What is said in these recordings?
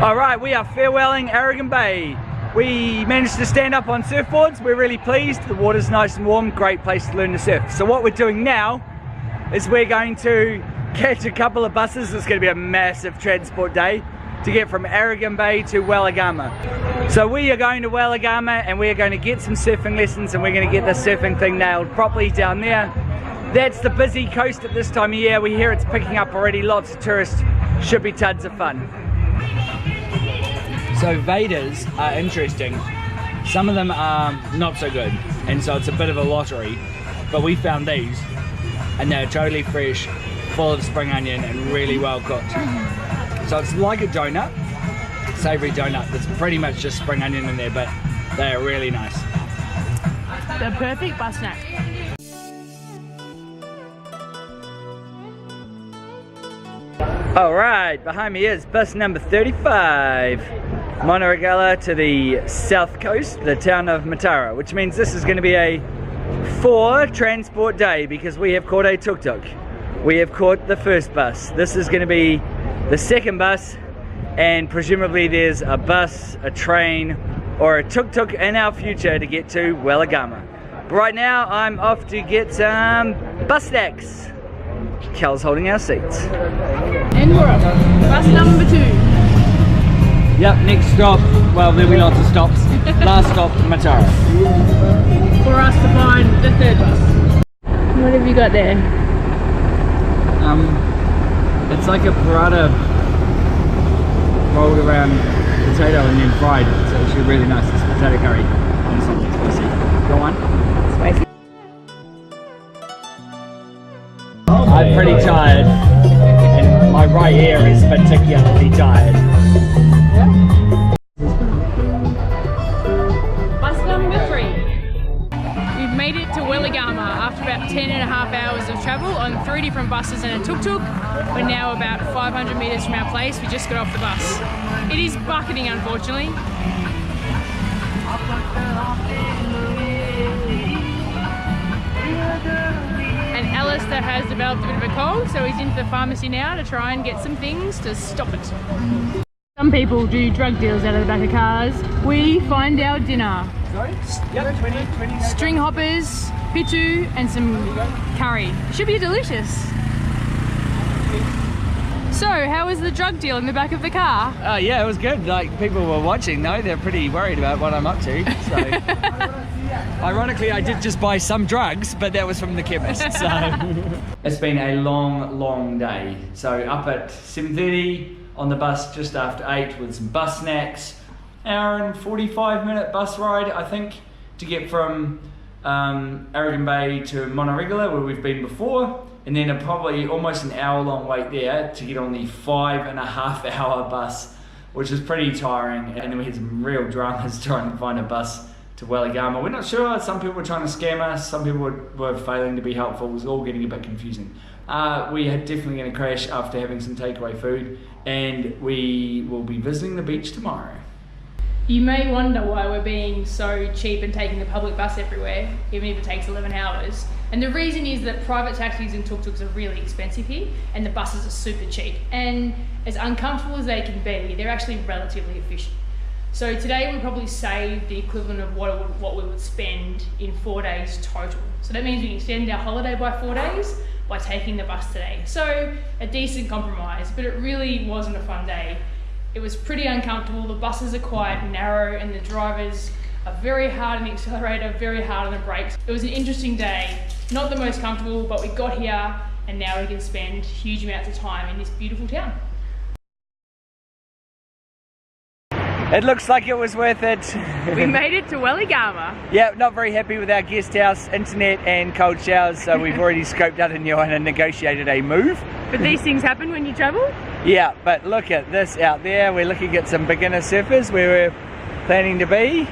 Alright, we are farewelling Aragon Bay. We managed to stand up on surfboards. We're really pleased. The water's nice and warm, great place to learn to surf. So what we're doing now is we're going to catch a couple of buses. It's going to be a massive transport day to get from Aragon Bay to Weligama. So we are going to Weligama and we are going to get some surfing lessons and we're going to get the surfing thing nailed properly down there. That's the busy coast at this time of year. We hear it's picking up already, lots of tourists. Should be tons of fun. So Vedas are interesting. Some of them are not so good, and so it's a bit of a lottery. But we found these, and they're totally fresh, full of spring onion, and really well cooked. So it's like a donut, savoury donut. There's pretty much just spring onion in there, but they are really nice. The perfect bus snack. Alright, behind me is bus number 35. Monorigala to the south coast, the town of Matara, which means this is going to be a 4 transport day because we have caught a tuk-tuk. We have caught the first bus. This is going to be the second bus, and presumably there's a bus, a train, or a tuk-tuk in our future to get to Weligama. But right now I'm off to get some bus snacks. Kel's holding our seats. And we're up. Bus number 2. Yep, next stop, well there'll be lots of stops. Last stop, Matara. For us to find the third bus. What have you got there? It's like a burrata rolled around potato and then fried. It's actually really nice. It's potato curry and something spicy. Go on. Spicy. I'm pretty tired, and my right ear is particularly tired. Bus number 3. We've made it to Weligama after about 10.5 hours of travel on 3 different buses and a tuk-tuk. We're now about 500 metres from our place. We just got off the bus. It is bucketing, unfortunately. And Alistair has developed a bit of a cold, so he's into the pharmacy now to try and get some things to stop it. Some people do drug deals out of the back of cars. We find our dinner. Sorry? Yep, 20. String hoppers, pitu, and some curry. Should be delicious. So, how was the drug deal in the back of the car? Yeah, it was good. Like, people were watching though. They're pretty worried about what I'm up to. So, ironically, I did just buy some drugs, but that was from the chemist. So, it's been a long day. So, up at 7:30 on the bus just after 8 with some bus snacks. Hour and 45-minute bus ride, I think, to get from Aragon Bay to Monorigala, where we've been before, and then probably almost an hour-long wait there to get on the 5.5-hour bus, which is pretty tiring. And then we had some real dramas trying to find a bus to Weligama. We're not sure. Some people were trying to scam us. Some people were failing to be helpful. It was all getting a bit confusing. We are definitely going to crash after having some takeaway food, and we will be visiting the beach tomorrow. You may wonder why we're being so cheap and taking the public bus everywhere, even if it takes 11 hours. And the reason is that private taxis and tuk-tuks are really expensive here, and the buses are super cheap. And as uncomfortable as they can be, they're actually relatively efficient. So today we probably saved the equivalent of what we would spend in 4 days total. So that means we can extend our holiday by 4 days by taking the bus today. So a decent compromise, but it really wasn't a fun day. It was pretty uncomfortable. The buses are quite narrow and the drivers are very hard on the accelerator, very hard on the brakes. It was an interesting day. Not the most comfortable, but we got here and now we can spend huge amounts of time in this beautiful town. It looks like it was worth it. We made it to Weligama. Yeah, not very happy with our guest house, internet and cold showers, so we've already scoped out a new one and negotiated a move. But these things happen when you travel? Yeah, but look at this out there. We're looking at some beginner surfers where we're planning to be.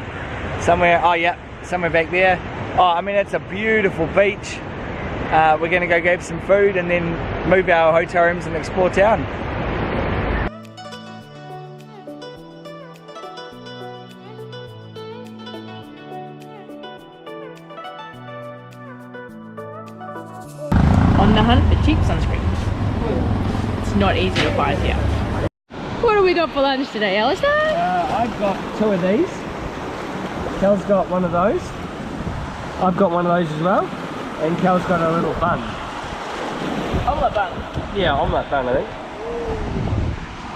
Somewhere back there. Oh, I mean, it's a beautiful beach. We're going to go grab some food and then move our hotel rooms and explore town. On the hunt for cheap sunscreen. It's not easy to find here. What do we got for lunch today, Alistair? I've got 2 of these. Kel's got one of those. I've got one of those as well. And Kel's got a little bun. Omelette bun. Yeah, omelette bun, I think. A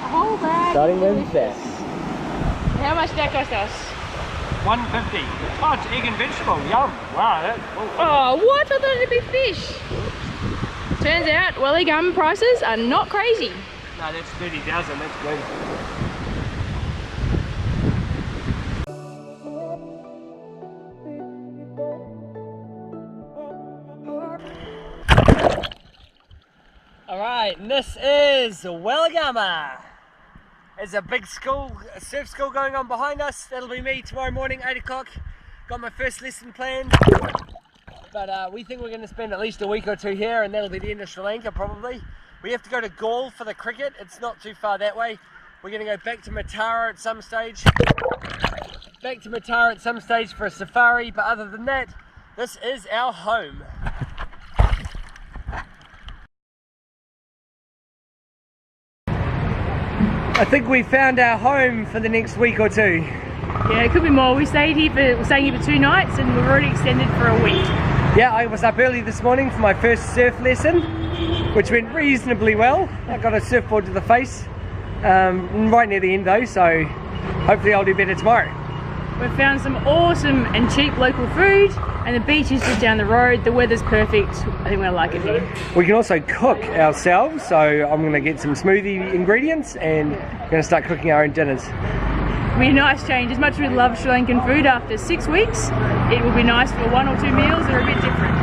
whole bag. Starting with that. How much did that cost us? $1.50. Oh, it's egg and vegetable. Yum. Wow. Oh, what? I thought it'd be fish. Turns out Weligama prices are not crazy. No, that's 30,000. That's good. Alright, and this is Weligama. There's a big school, a surf school going on behind us. That'll be me tomorrow morning, 8 o'clock. Got my first lesson planned. But we think we're going to spend at least a week or 2 here, and that'll be the end of Sri Lanka probably. We have to go to Gaul for the cricket. It's not too far that way. We're going to go back to Matara at some stage. Back to Matara at some stage for a safari, but other than that, this is our home. I think we found our home for the next week or 2. Yeah, it could be more. We're staying here for 2 nights, and we've already extended for a week. Yeah, I was up early this morning for my first surf lesson, which went reasonably well. I got a surfboard to the face, right near the end though, so hopefully I'll do better tomorrow. We've found some awesome and cheap local food, and the beach is just down the road. The weather's perfect. I think we're gonna like it here. We can also cook ourselves, so I'm gonna get some smoothie ingredients and we're gonna start cooking our own dinners. It'll be a nice change. As much as we love Sri Lankan food, after 6 weeks, it will be nice for 1 or 2 meals that are a bit different.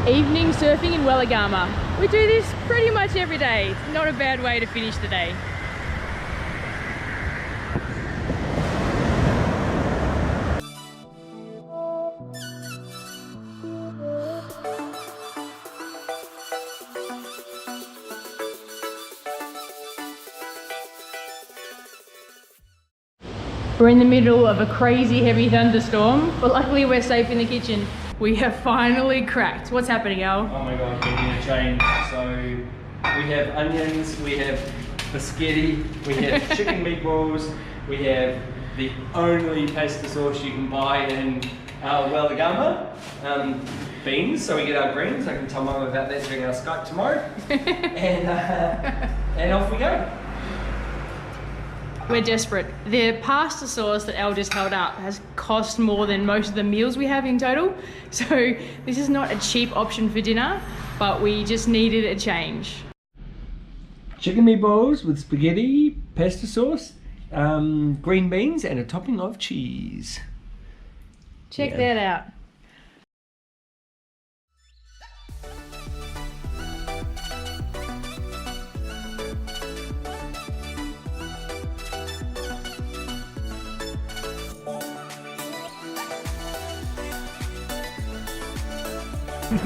Evening surfing in Weligama. We do this pretty much every day. It's not a bad way to finish the day. We're in the middle of a crazy heavy thunderstorm, but luckily we're safe in the kitchen. We have finally cracked. What's happening, Al? Oh my god, we need a change. So we have onions, we have biscotti, we have chicken meatballs, we have the only pasta sauce you can buy in Weligama, beans, so we get our greens. I can tell Mum about that during our Skype tomorrow. and off we go. We're desperate. The pasta sauce that Al just held up has cost more than most of the meals we have in total. So this is not a cheap option for dinner, but we just needed a change. Chicken meatballs with spaghetti, pasta sauce, green beans, and a topping of cheese. Check that out.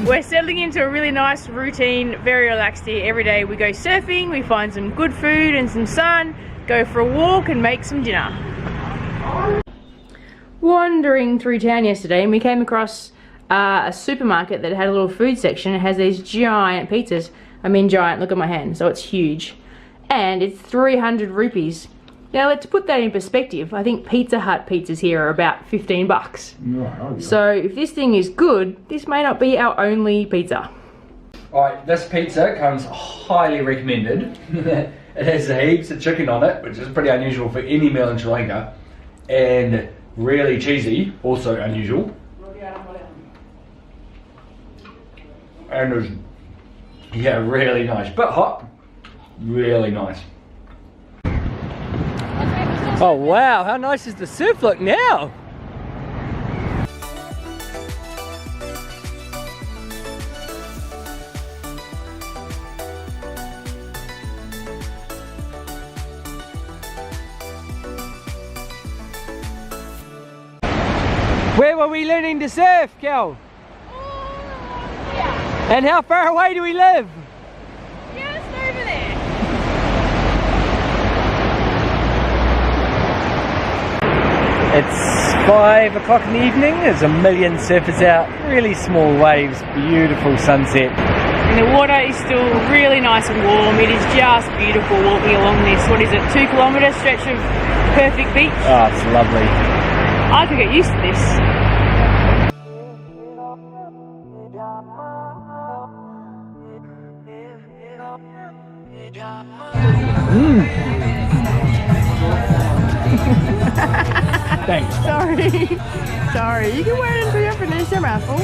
We're settling into a really nice routine, very relaxed here. Every day we go surfing, we find some good food and some sun, go for a walk and make some dinner. Wandering through town yesterday and we came across a supermarket that had a little food section. It has these giant pizzas. I mean giant, look at my hand, so it's huge. And it's 300 rupees. Now, to put that in perspective, I think Pizza Hut pizzas here are about 15 bucks. Right, so if this thing is good, this may not be our only pizza. Alright, this pizza comes highly recommended. It has heaps of chicken on it, which is pretty unusual for any meal in Sri Lanka. And really cheesy, also unusual. And it's, yeah, really nice. Bit hot, really nice. Oh wow, how nice is the surf look now? Where were we learning to surf, Kel? Yeah. And how far away do we live? Just over there. It's 5 o'clock in the evening. There's a million surfers out, really small waves, beautiful sunset. And the water is still really nice and warm. It is just beautiful walking along this, what is it, 2 kilometre stretch of perfect beach. Oh, it's lovely. I could get used to this. Thanks. Sorry. You can wear it until you finish your mouthful.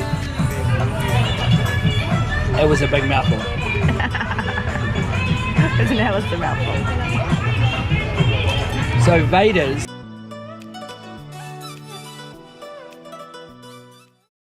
It was a big mouthful. Isn't that what's the mouthful? So Vedas